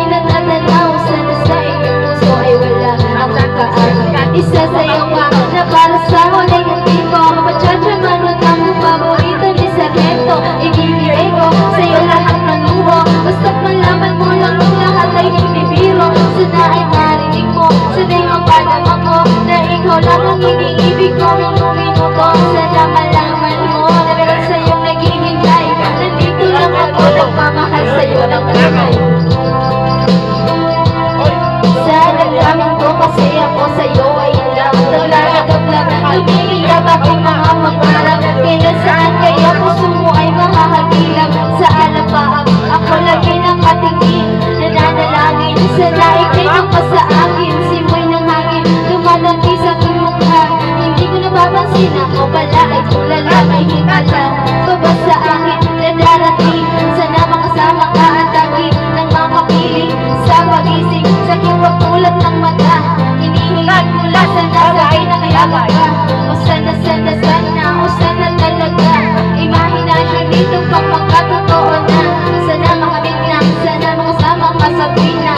ako'y natatanaw, sana sa iyong puso ay wala akong kaagad. Isa sa'yo pa na para sa huli ng tiko, kapachacha manot ang paborito ni Sargento. Ibibigay ko sa'yo lahat ng luho, basta't malaman mo lang kung lahat ay hindi biro. Sana ay marinig mo, sana'y mapadama ko na ikaw lang ang iniibig ko minuto. Sana malaman mo na meron sa'yong naghihintay, nandito lang ako nagmamahal sa'yo ng kamay. Sa damdamin ko kasi ako sa'yo ay lang naglalagap lang, lumiliyab aking mga pangarap. Kailan saan kaya puso mo ay mahahagilang sa alapaap? Ako lagi nakatingin, nananalangin, sana ikailang pa sa akin. Simoy ng hangin, lumalaki sa aking mukha, hindi ko napapansin ako pala ay tulala. May himala pa ba sa akin na darating? Sana makasama ka at lagi ng makapiling sa pagising, sa aking pagtulad ng mata. Hinihingan ko lang sana sa'kin na kaya ka. O sana, o sana talaga. Imahinasyon dito pagpagkatotoo na. Sana makamit na, sana makasama ka sa tuwing na.